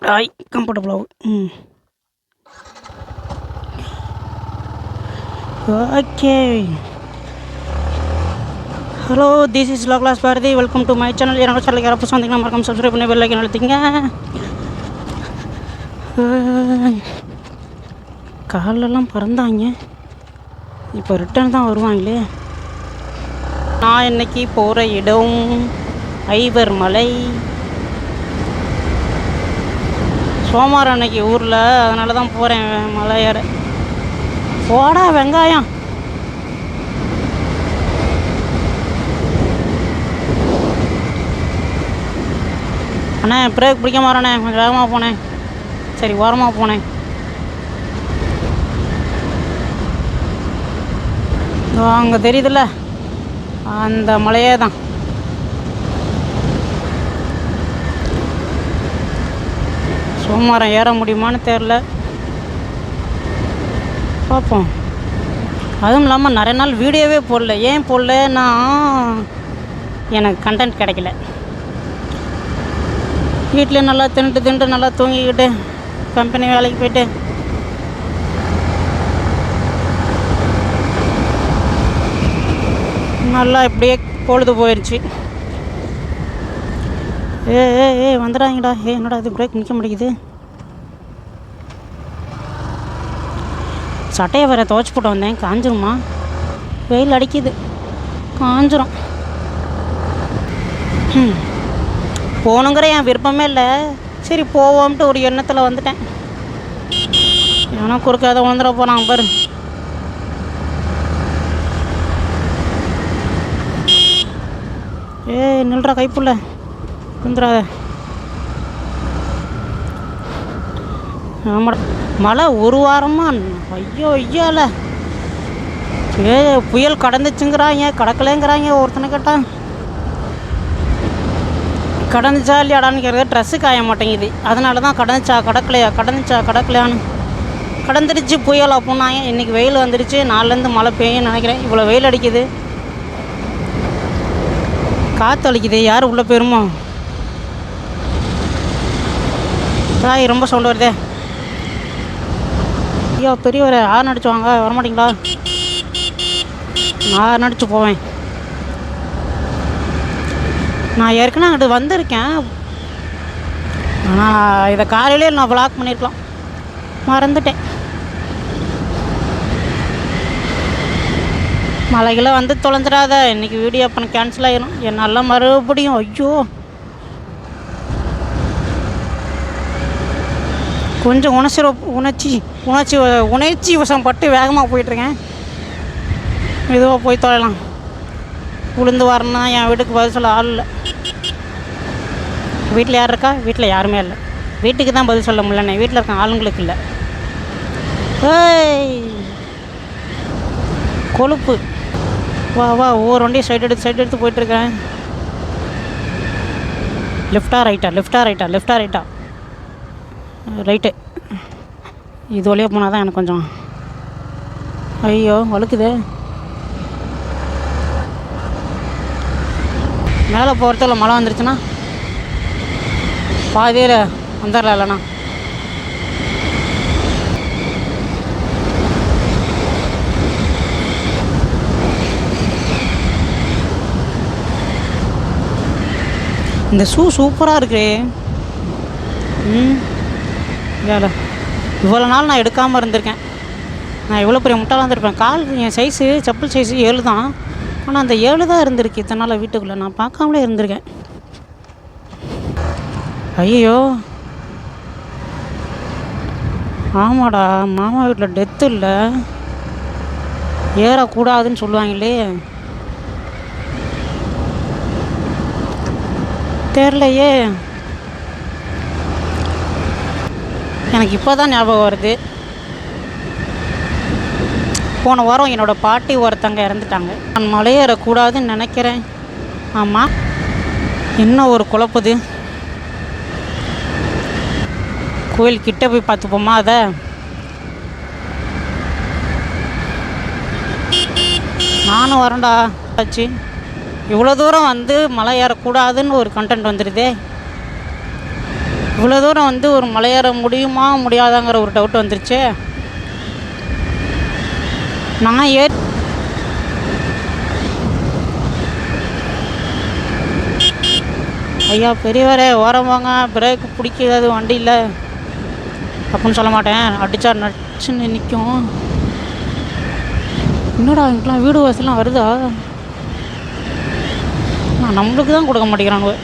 Hi comfortable ஆகும். Okay. Hello, this is law class Bharathi. Welcome to my channel. என்னோட சேனலுக்கு யாராவது புதுசாக வந்தீங்கன்னா மறக்காம சப்ஸ்கிரைப் பண்ணி பெல் ஐக்கன் அழுத்திங்க. காலெல்லாம் பறந்தாங்க, இப்போ ரிட்டர்ன் தான் வருவாங்களே. நான் இன்னைக்கு போகிற இடம் ஐவர் மலை. சோமார் அன்னைக்கு ஊரில், அதனால தான் போகிறேன் மலை ஏற. போடா வெங்காயம். அண்ணே பிரேக் பிடிக்க மாறேண்ணே, கொஞ்சம் வேகமாக போனேன். சரி, ஓரமாக போனேன். அங்கே தெரியுதுல்ல, அந்த மலையே தான். சோமாரம் ஏற முடியுமான்னு தெரில, பார்ப்போம். அதுவும் இல்லாமல் நிறைய நாள் வீடியோவே போடல. ஏன் போடலன்னா எனக்கு கண்டென்ட் கிடைக்கல. வீட்டில் நல்லா தின்ட்டு நல்லா தூங்கிக்கிட்டு கம்பெனி வேலைக்கு போய்ட்டு நல்லா இப்படியே பொழுது போயிடுச்சு. ஏ வந்துடாங்கடா. என்னடா இது பிரேக் நிற்க முடியுது. சட்டையை வேறு துவைச்சி போட்டு வந்தேன், காஞ்சிருமா? வெயில் அடிக்குது, காஞ்சிரும். போகணுங்கிற என் விருப்பமே இல்லை. சரி போவோம்ட்டு ஒரு எண்ணத்தில் வந்துட்டேன். ஏன்னா குறுக்காத விழுந்துட போகிறாங்க பாரு. நில்றா கைப்புள்ள, விழுந்துடாத. ஆமாடா, மழை ஒரு வாரமாக. ஐயோல புயல் கடந்துச்சுங்கிறாங்க, கடக்கலைங்கிறாங்க. ஒருத்தனை கேட்டான் கடந்துச்சா இல்லையாடான்னு கேட்குறது. ட்ரெஸ்ஸு காய மாட்டேங்குது, அதனால தான் கடந்துச்சா கடக்கலையான்னு. கடந்துடுச்சு புயல் அப்படின்னாங்க. இன்றைக்கி வெயில் வந்துடுச்சு. நாலுலேருந்து மழை பெய்யும்னு நினைக்கிறேன். இவ்வளோ வெயில் அடிக்குது, காற்று அடிக்குது. யார் உள்ளே போயிருமோ? தாய் ரொம்ப சவுண்டு வருதே. ஐயோ பெரியவரை ஆறு நடிச்சு வாங்க, வரமாட்டிங்களா? நான் நடிச்சு போவேன். நான் ஏற்கனவே அங்கிட்டு வந்திருக்கேன், ஆனால் இதை காலையிலே நான் வ்ளாக் பண்ணியிருக்கலாம், மறந்துட்டேன். மலைகளை வந்து தொலைஞ்சிடாத. இன்றைக்கி வீடியோ பண்ண கேன்சல் ஆகிடும் என்னால் மறுபடியும். ஐயோ கொஞ்சம் உணர்ச்சி வசம் பட்டு வேகமாக போயிட்டுருக்கேன். மெதுவாக போய் தொலைலாம். உளுந்து வரணும்னா என் வீட்டுக்கு பதில் சொல்ல ஆள் இல்லை. வீட்டில் யார் இருக்கா? வீட்டில் யாருமே இல்லை. வீட்டுக்கு தான் பதில் சொல்ல முடியலண்ணே, வீட்டில் இருக்க ஆளுங்களுக்கு இல்லை. கொழுப்பு. வா ஒவ்வொரு வண்டியும் சைடு எடுத்து போயிட்டுருக்கேன். லெஃப்டா ரைட்டா? ரைட்டு. இது வழியாக போனால் தான் எனக்கு கொஞ்சம். ஐயோ வழுக்குதே. மேலே போகிறதுல மழை வந்துருச்சுன்னா பாதியில் வந்துடலாம். இல்லைண்ணா இந்த ஷூ சூப்பராக இருக்கு. வேலை இவ்வளோ நாள் நான் எடுக்காமல் இருந்திருக்கேன். நான் இவ்வளோ பெரிய முட்டாளாக இருந்திருப்பேன். கால் என் சைஸு, செப்பல் சைஸு 7 தான். ஆனால் அந்த 7 தான் இருந்திருக்கு இத்தனை நாள் வீட்டுக்குள்ளே. நான் பார்க்காமலே இருந்திருக்கேன். ஐயோ ஆமாடா, மாமா வீட்டில் டெத்து இல்லை, ஏறக்கூடாதுன்னு சொல்லுவாங்களே. தெரிலையே, எனக்கு இப்போ தான் ஞாபகம் வருது. போன வாரம் என்னோடய பாட்டி ஒருத்தங்க இறந்துட்டாங்க. நான் மலையேறக்கூடாதுன்னு நினைக்கிறேன். ஆமாம், என்ன ஒரு குழப்புது. கோயில் கிட்டே போய் பார்த்துப்போமா அதை? நானும் வரேன்டா. ஆச்சு இவ்வளோ தூரம் வந்து மலை ஏறக்கூடாதுன்னு ஒரு கண்டென்ட் வந்துடுதே. இவ்வளோ தூரம் வந்து ஒரு மலையேற முடியுமா முடியாதாங்கிற ஒரு டவுட் வந்துருச்சு. நான் ஐயா பெரியவரே ஓரம் வாங்க, பிரேக்கு பிடிக்காது வண்டியில் அப்படின்னு சொல்ல மாட்டேன். அடித்தா நச்சுன்னு நிற்கும். என்னடா இங்கெலாம் வீடு வசதிலாம் வருதா? நம்மளுக்கு தான் கொடுக்க மாட்டேங்கிறானுவ.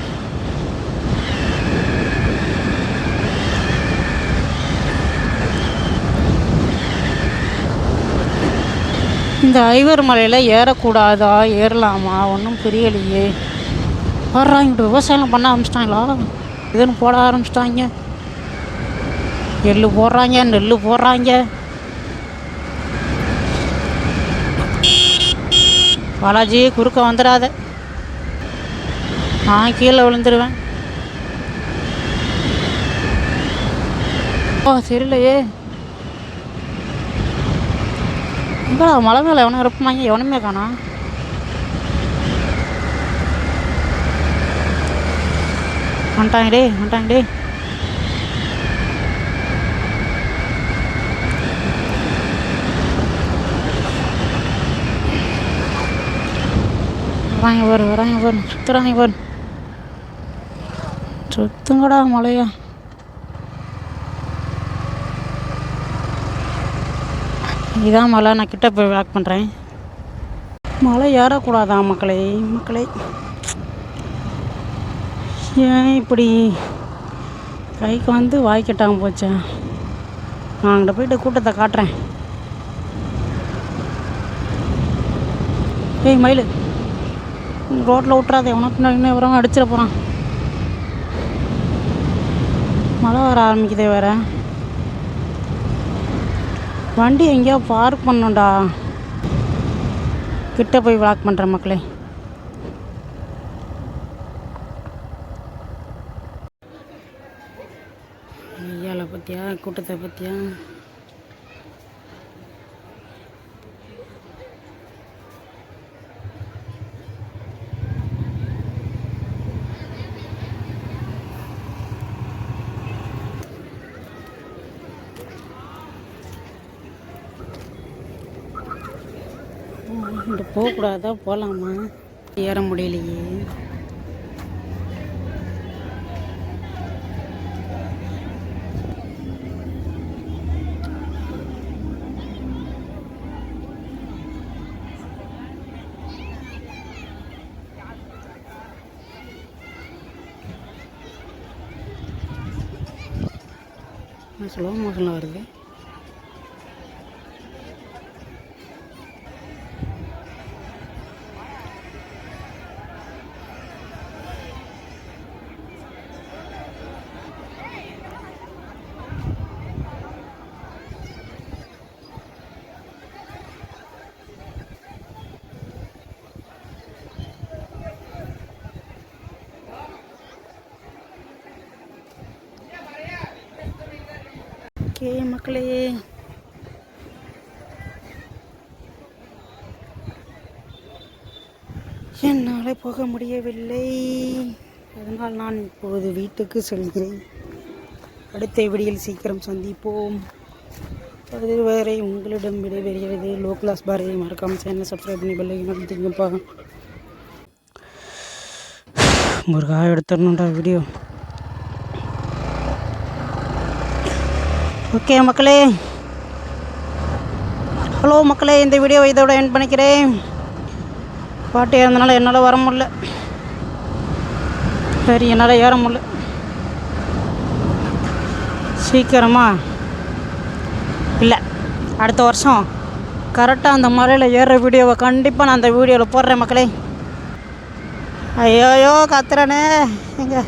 இந்த ஐவர் மலையில் ஏறக்கூடாதா ஏறலாமா ஒன்றும் புரியலையே. வர்றாங்க விவசாயம் பண்ண ஆரம்பிச்சிட்டாங்களா? இதுன்னு போட ஆரம்பிச்சிட்டாங்க. எள்ளு போடுறாங்க, நெல் போடுறாங்க. பாலாஜி குறுக்க வந்துடாத, நான் கீழே விழுந்துருவேன். ஓ சரியில்லையே. எங்கடா மலை மேலே எவனும் இருப்பாங்க, எவனுமே காணா. வந்துட்டாங்கடே வந்துட்டாங்கடே. வராங்க பாரு வராங்க பாரு, சுற்றுறாங்க பாரு. சுத்துங்கடா மலையா. இதான் மலை. நான் கிட்ட போய் வாக் பண்ணுறேன். மலை ஏறக்கூடாதா மக்களே? மக்களே ஏன் இப்படி கைக்கு வந்து வாய்க்கட்டாமல் போச்சேன். நான் அங்கிட்ட போய்ட்டு கூட்டத்தை காட்டுறேன். ஏய் மயில், ரோட்டில் விட்றாத, உனக்கு இன்னும் வரவங்க அடிச்சிட போகிறான். மழை வர ஆரம்பிக்குதே வேறு. வண்டி எங்கேயோ பார்க் பண்ணோண்டா. கிட்ட போய் வாக் பண்ணுறேன் மக்களே. ஐயாவை பற்றியா, கூட்டத்தை பற்றியா? இங்கே போகக்கூடாதா? போகலாமா? ஏற முடியலையே. ஸ்லோ மோஷனில் வருது. ஓகே மக்களே, என்னால் போக முடியவில்லை. அதனால் நான் இப்போது வீட்டுக்கு செல்கிறேன். அடுத்த வீடியோவில் சீக்கிரம் சந்திப்போம். அதுவரை உங்களிடம் விடைபெறுகிறது லோ கிளாஸ் பாரதி. மறக்காமல் சேனல் சப்ஸ்கிரைப் பண்ணி பெல் ஐகானை அழுத்திங்கப்பா. முருகா எடுத்துடணுண்டா வீடியோ. ஓகே மக்களே, ஹலோ மக்களே, இந்த வீடியோவை இதோட எண்ட் பண்ணிக்கிறேன். பாட்டு ஏறதுனால என்னால் வர முடியல. சரி, என்னால் ஏற முடியல. சீக்கிரமாக இல்லை, அடுத்த வருஷம் கரெக்டாக அந்த மலையில் ஏறுற வீடியோவை கண்டிப்பாக நான் அந்த வீடியோவில் போடுறேன் மக்களே. ஐயோயோ கத்துறனே எங்க